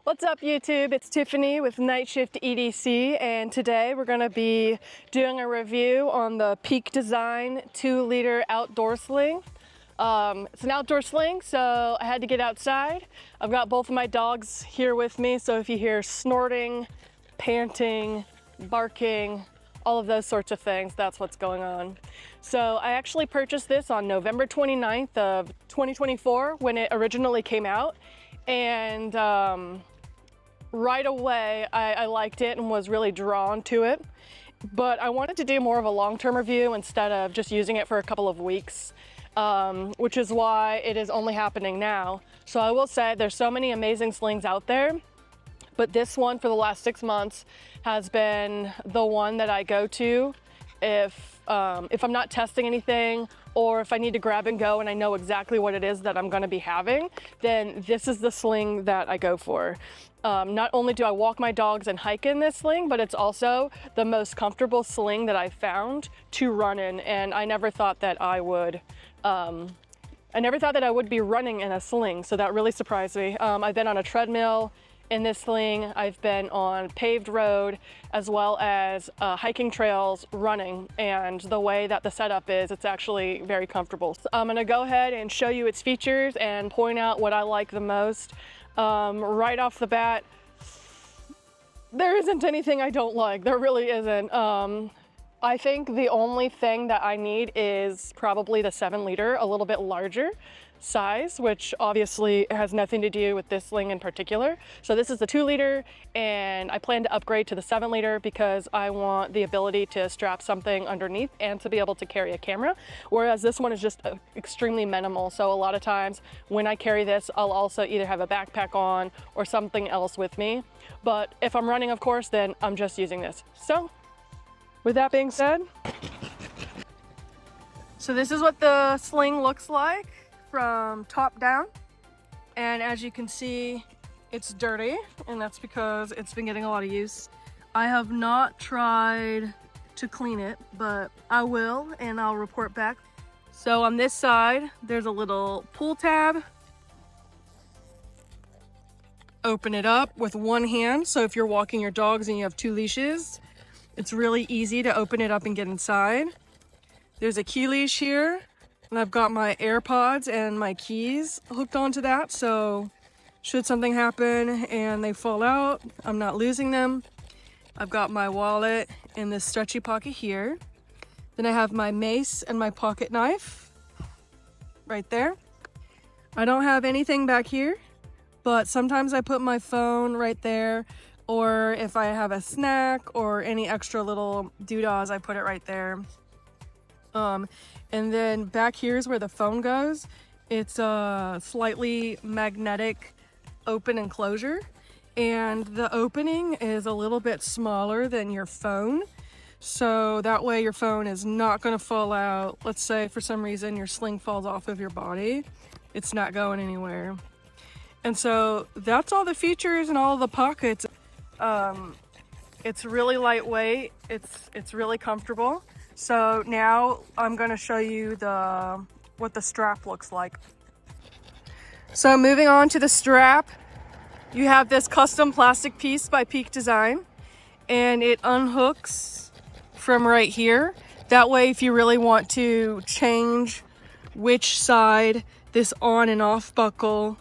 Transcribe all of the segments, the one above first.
What's up YouTube? It's Tiffany with Night Shift EDC, and today we're going to be doing a review on the Peak Design 2-liter outdoor sling. It's an outdoor sling, so I had to get outside. I've got both of my dogs here with me, so if you hear snorting, panting, barking, all of those sorts of things, that's what's going on. So I actually purchased this on November 29th of 2024 when it originally came out, and right away I liked it and was really drawn to it, but I wanted to do more of a long-term review instead of just using it for a couple of weeks, which is why it is only happening now. So I will say there's so many amazing slings out there, but this one for the last 6 months has been the one that I go to if I'm not testing anything, or if I need to grab and go and I know exactly what it is that I'm going to be having, then this is the sling that I go for. Not only do I walk my dogs and hike in this sling, but it's also the most comfortable sling that I've found to run in, and I never thought that I would be running in a sling, so that really surprised me. I've been on a treadmill in this sling, I've been on paved road, as well as hiking trails, running, and the way that the setup is, it's actually very comfortable. So I'm gonna go ahead and show you its features and point out what I like the most. Right off the bat, there isn't anything I don't like. There really isn't. I think the only thing that I need is probably the 7-liter, a little bit larger size, which obviously has nothing to do with this sling in particular. So this is the 2-liter, and I plan to upgrade to the 7-liter because I want the ability to strap something underneath and to be able to carry a camera, whereas this one is just extremely minimal. So a lot of times when I carry this, I'll also either have a backpack on or something else with me. But if I'm running, of course, then I'm just using this. So with that being said, so this is what the sling looks like from top down, and as you can see, it's dirty, and that's because it's been getting a lot of use. I have not tried to clean it, but I will, and I'll report back. So on this side, there's a little pull tab. Open it up with one hand, so if you're walking your dogs and you have 2 leashes, it's really easy to open it up and get inside. There's a key leash here, and I've got my AirPods and my keys hooked onto that, so should something happen and they fall out, I'm not losing them. I've got my wallet in this stretchy pocket here. Then I have my mace and my pocket knife right there. I don't have anything back here, but sometimes I put my phone right there, or if I have a snack or any extra little doodahs, I put it right there. And then back here is where the phone goes. It's a slightly magnetic open enclosure, and the opening is a little bit smaller than your phone. So that way your phone is not gonna fall out. Let's say for some reason your sling falls off of your body, it's not going anywhere. And so that's all the features and all the pockets. It's really lightweight, it's really comfortable. So now I'm going to show you what the strap looks like. So moving on to the strap, you have this custom plastic piece by Peak Design, and it unhooks from right here. That way, if you really want to change which side this on and off buckle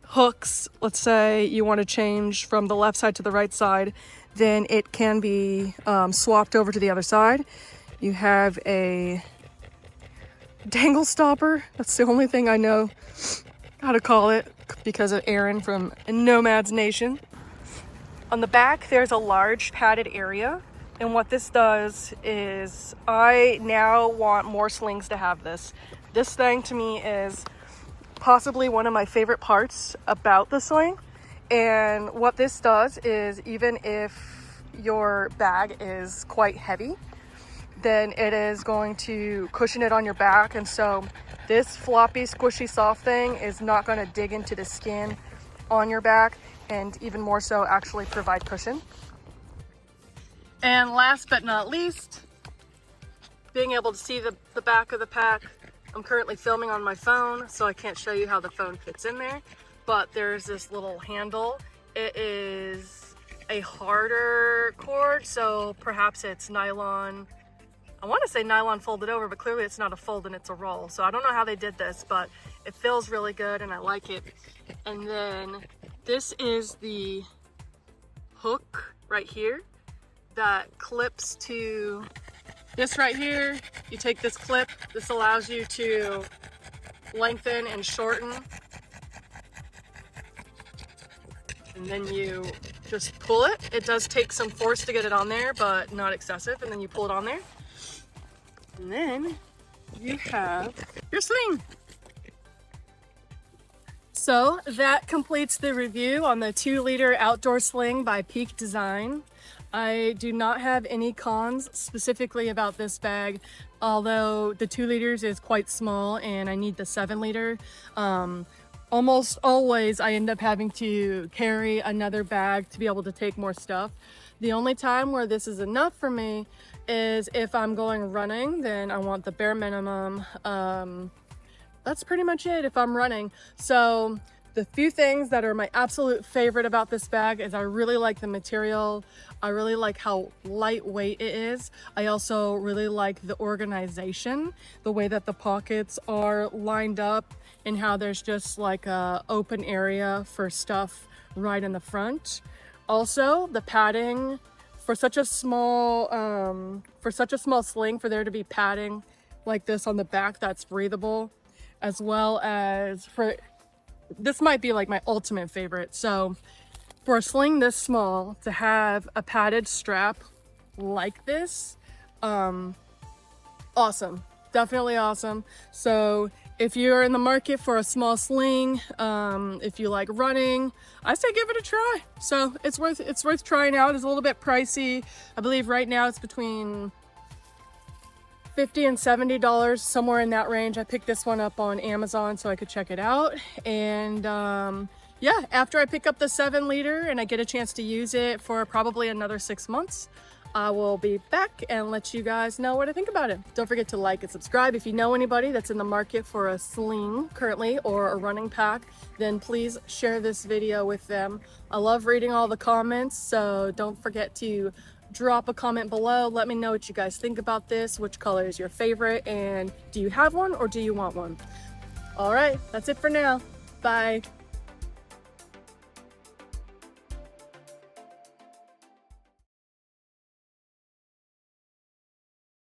hooks, let's say you want to change from the left side to the right side, then it can be swapped over to the other side. You have a dangle stopper. That's the only thing I know how to call it because of Aaron from Nomad's Nation. On the back, there's a large padded area. And what this does is I now want more slings to have this. This thing to me is possibly one of my favorite parts about the sling. And what this does is, even if your bag is quite heavy, then it is going to cushion it on your back. And so this floppy, squishy, soft thing is not going to dig into the skin on your back, and even more so actually provide cushion. And last but not least, being able to see the back of the pack. I'm currently filming on my phone, so I can't show you how the phone fits in there, but there's this little handle It is a harder cord, so perhaps it's nylon. I want to say nylon folded over, but clearly it's not a fold and it's a roll. So I don't know how they did this, but it feels really good and I like it. And then this is the hook right here that clips to this right here. You take this clip, this allows you to lengthen and shorten. And then you just pull it. It does take some force to get it on there, but not excessive. And then you pull it on there. And then you have your sling. So that completes the review on the 2-liter outdoor sling by Peak Design. I do not have any cons specifically about this bag, although the 2 liters is quite small and I need the 7-liter. Almost always I end up having to carry another bag to be able to take more stuff. The only time where this is enough for me is if I'm going running, then I want the bare minimum. That's pretty much it if I'm running. So the few things that are my absolute favorite about this bag is I really like the material. I really like how lightweight it is. I also really like the organization, the way that the pockets are lined up and how there's just like a open area for stuff right in the front. Also, the padding for such a small sling, for there to be padding like this on the back that's breathable, as well as for, this might be like my ultimate favorite. So for a sling this small to have a padded strap like this, awesome, definitely awesome. So if you're in the market for a small sling, if you like running, I say give it a try. So it's worth trying out. It's a little bit pricey. I believe right now it's between $50 and $70, somewhere in that range. I picked this one up on Amazon so I could check it out. And yeah, after I pick up the 7-liter and I get a chance to use it for probably another 6 months, I will be back and let you guys know what I think about it. Don't forget to like and subscribe. If you know anybody that's in the market for a sling currently or a running pack, then please share this video with them. I love reading all the comments, so don't forget to drop a comment below. Let me know what you guys think about this, which color is your favorite, and do you have one or do you want one? All right, that's it for now. Bye.